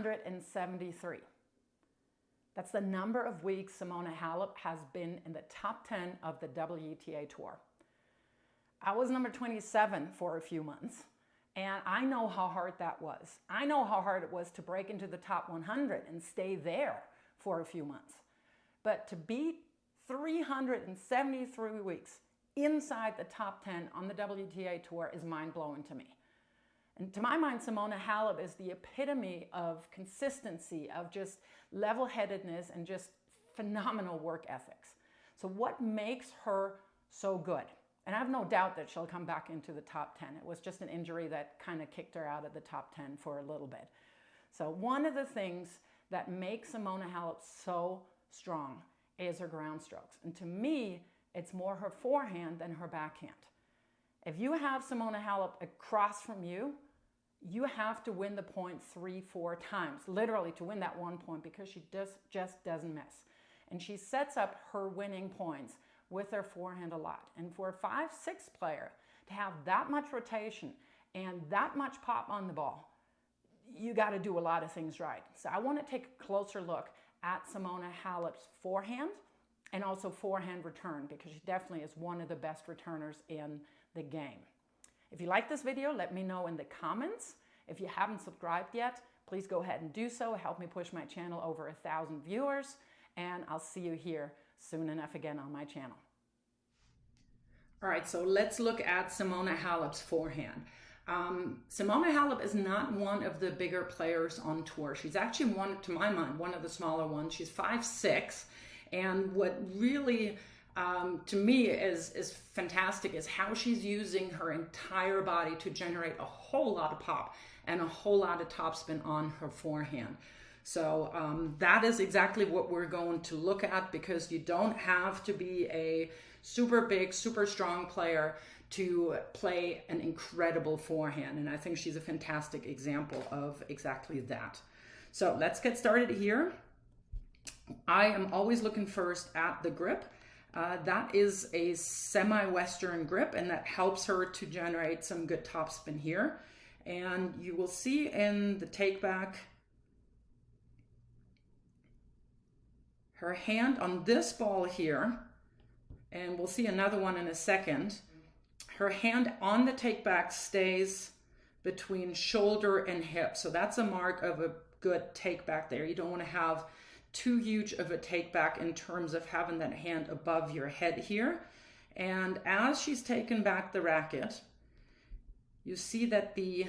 373. That's the number of weeks Simona Halep has been in the top 10 of the WTA Tour. I was number 27 for a few months, and I know how hard that was. I know how hard it was to break into the top 100 and stay there for a few months. But to beat 373 weeks inside the top 10 on the WTA Tour is mind-blowing to me. And to my mind, Simona Halep is the epitome of consistency, of just level-headedness and just phenomenal work ethics. So what makes her so good? And I have no doubt that she'll come back into the top 10. It was just an injury that kind of kicked her out of the top 10 for a little bit. So one of the things that makes Simona Halep so strong is her ground strokes. And to me, it's more her forehand than her backhand. If you have Simona Halep across from you, you have to win the point 3-4 times, literally to win that 1 point, because she just doesn't miss. And she sets up her winning points with her forehand a lot. And for a 5-6 player to have that much rotation and that much pop on the ball, you got to do a lot of things right. So I want to take a closer look at Simona Halep's forehand and also forehand return, because she definitely is one of the best returners in the game. If you like this video, let me know in the comments. If you haven't subscribed yet, please go ahead and do so. Help me push my channel over 1,000 viewers, and I'll see you here soon enough again on my channel. All right, so let's look at Simona Halep's forehand. Simona Halep is not one of the bigger players on tour. She's actually one, to my mind, one of the smaller ones. She's 5'6", and what really to me is fantastic is how she's using her entire body to generate a whole lot of pop and a whole lot of topspin on her forehand. So that is exactly what we're going to look at, because you don't have to be a super big, super strong player to play an incredible forehand. And I think she's a fantastic example of exactly that. So let's get started here. I am always looking first at the grip. That is a semi-Western grip, and that helps her to generate some good topspin here. And you will see in the take back, her hand on this ball here, and we'll see another one in a second, her hand on the take back stays between shoulder and hip. So that's a mark of a good take back there. You don't want to have too huge of a take back in terms of having that hand above your head here. And as she's taken back the racket, you see that the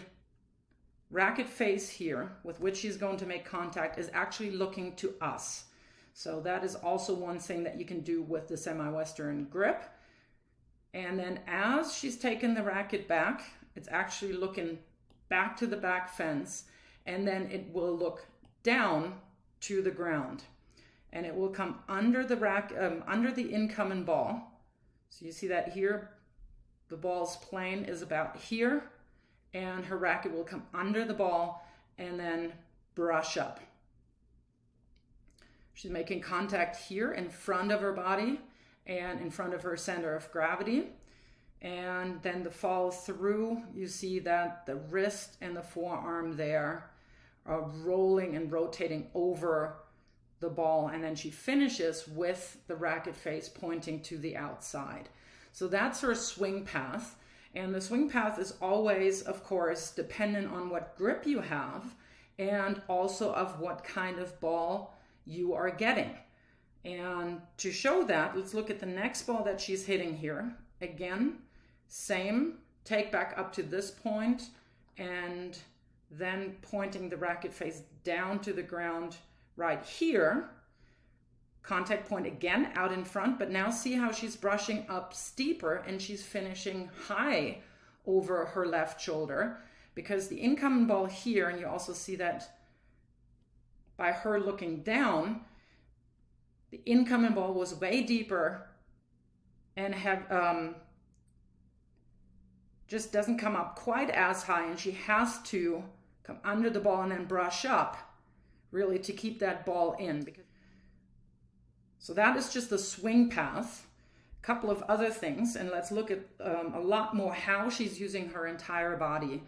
racket face here with which she's going to make contact is actually looking to us. So that is also one thing that you can do with the semi-Western grip. And then as she's taken the racket back, it's actually looking back to the back fence, and then it will look down to the ground, and it will come under the under the incoming ball. So you see that here, the ball's plane is about here, and her racket will come under the ball and then brush up. She's making contact here in front of her body and in front of her center of gravity. And then the follow through, you see that the wrist and the forearm there are rolling and rotating over the ball, and then she finishes with the racket face pointing to the outside. So that's her swing path, and the swing path is always, of course, dependent on what grip you have and also of what kind of ball you are getting. And to show that, let's look at the next ball that she's hitting here. Again, same, take back up to this point, and then pointing the racket face down to the ground right here. Contact point again out in front, but now see how she's brushing up steeper and she's finishing high over her left shoulder, because the incoming ball here, and you also see that by her looking down, the incoming ball was way deeper and have just doesn't come up quite as high, and she has to come under the ball and then brush up really to keep that ball in. So that is just the swing path. A couple of other things, and let's look at a lot more how she's using her entire body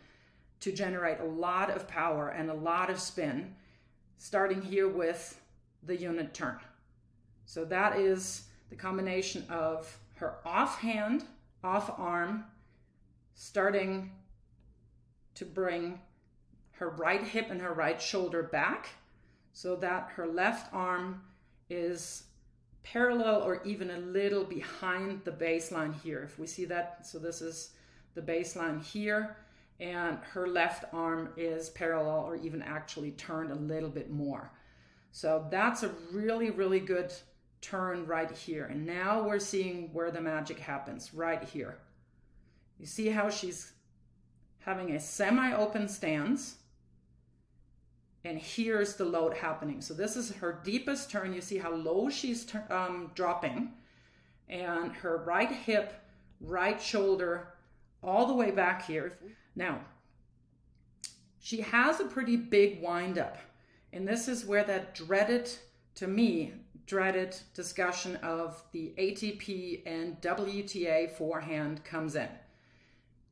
to generate a lot of power and a lot of spin. starting here with the unit turn. So that is the combination of her offhand, off arm, starting to bring her right hip and her right shoulder back so that her left arm is parallel or even a little behind the baseline here. If we see that, so this is the baseline here, and her left arm is parallel or even actually turned a little bit more. So that's a really, really good turn right here. And now we're seeing where the magic happens, right here. You see how she's having a semi-open stance, and here's the load happening. So this is her deepest turn. You see how low she's dropping, and her right hip, right shoulder, all the way back here. Now, she has a pretty big wind-up, and this is where that dreaded, to me, dreaded discussion of the ATP and WTA forehand comes in.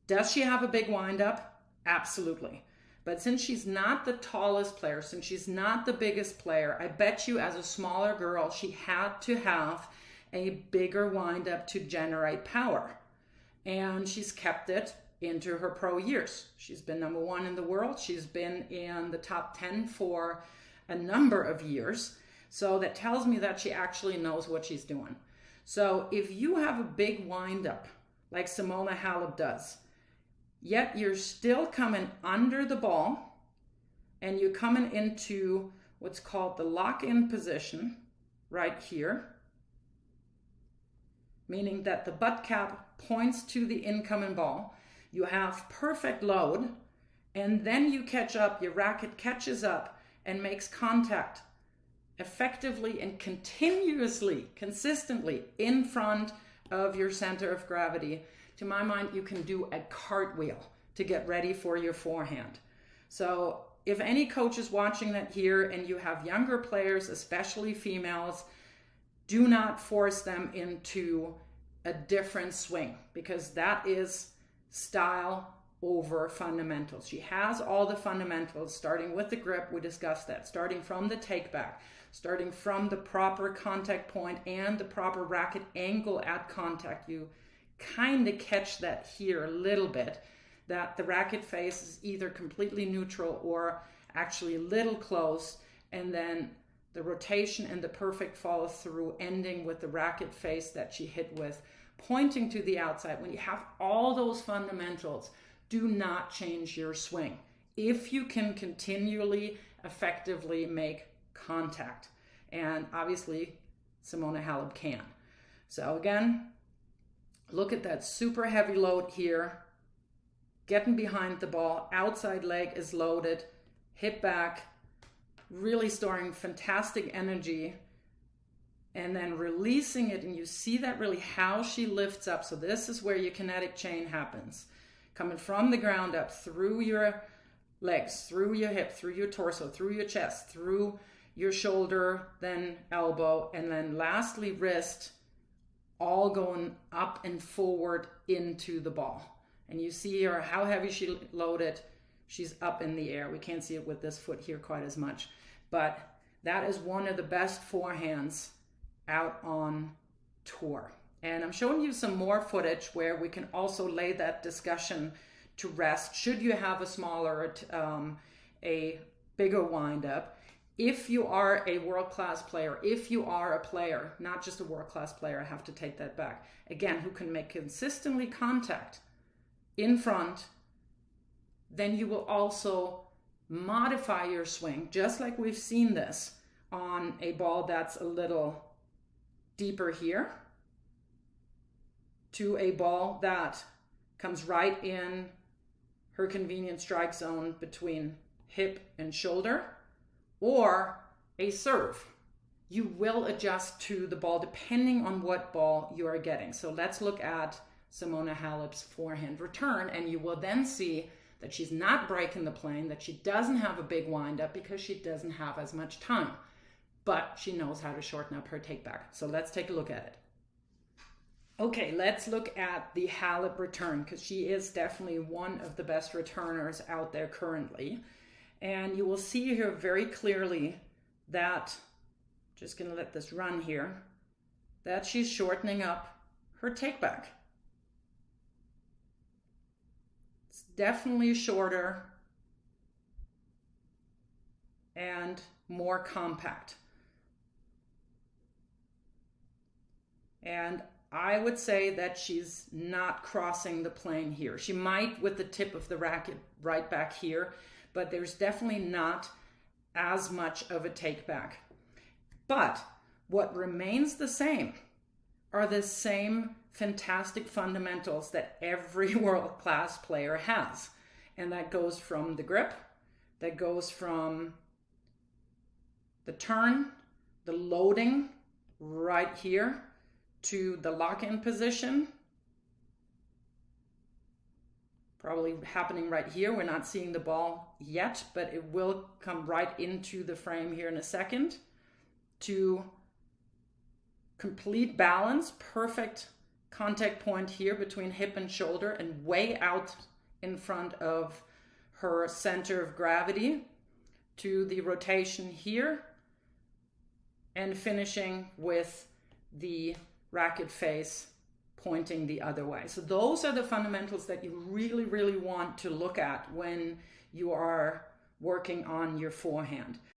Does she have a big wind-up? Absolutely. But since she's not the tallest player, since she's not the biggest player, I bet you as a smaller girl, she had to have a bigger wind-up to generate power. And she's kept it into her pro years. She's been number one in the world. She's been in the top 10 for a number of years. So that tells me that she actually knows what she's doing. So if you have a big wind-up, like Simona Halep does, yet you're still coming under the ball and you're coming into what's called the lock-in position right here, meaning that the butt cap points to the incoming ball. You have perfect load, and then you catch up, your racket catches up and makes contact effectively and continuously, consistently in front of your center of gravity. To my mind, you can do a cartwheel to get ready for your forehand. So if any coach is watching that here and you have younger players, especially females, do not force them into a different swing, because that is style over fundamentals. She has all the fundamentals, starting with the grip, we discussed that, starting from the take back, starting from the proper contact point and the proper racket angle at contact. You kind of catch that here a little bit, that the racket face is either completely neutral or actually a little close, and then the rotation and the perfect follow through ending with the racket face that she hit with, pointing to the outside. When you have all those fundamentals, do not change your swing if you can continually, effectively make contact. And obviously, Simona Halep can. So again, look at that super heavy load here, getting behind the ball, outside leg is loaded, hip back, really storing fantastic energy, and then releasing it. And you see that really how she lifts up. So this is where your kinetic chain happens. Coming from the ground up through your legs, through your hip, through your torso, through your chest, through your shoulder, then elbow, and then lastly wrist, all going up and forward into the ball. And you see here how heavy she loaded. She's up in the air. We can't see it with this foot here quite as much, but that is one of the best forehands out on tour. And I'm showing you some more footage where we can also lay that discussion to rest. Should you have a smaller, a bigger wind-up? If you are a world-class player, if you are a player, not just a world-class player, I have to take that back, again, who can make consistently contact in front, then you will also modify your swing, just like we've seen this on a ball that's a little deeper here, to a ball that comes right in her convenient strike zone between hip and shoulder, or a serve. You will adjust to the ball depending on what ball you are getting. So let's look at Simona Halep's forehand return, and you will then see that she's not breaking the plane, that she doesn't have a big wind-up because she doesn't have as much time, but she knows how to shorten up her take-back. So let's take a look at it. Okay, let's look at the Halib return, because she is definitely one of the best returners out there currently. And you will see here very clearly that, just going to let this run here, that she's shortening up her takeback. It's definitely shorter and more compact. And I would say that she's not crossing the plane here. She might with the tip of the racket right back here, but there's definitely not as much of a take back. But what remains the same are the same fantastic fundamentals that every world-class player has. And that goes from the grip, that goes from the turn, the loading right here, to the lock-in position. Probably happening right here. We're not seeing the ball yet, but it will come right into the frame here in a second. To complete balance, perfect contact point here between hip and shoulder and way out in front of her center of gravity, to the rotation here and finishing with the racket face pointing the other way. So those are the fundamentals that you really, really want to look at when you are working on your forehand.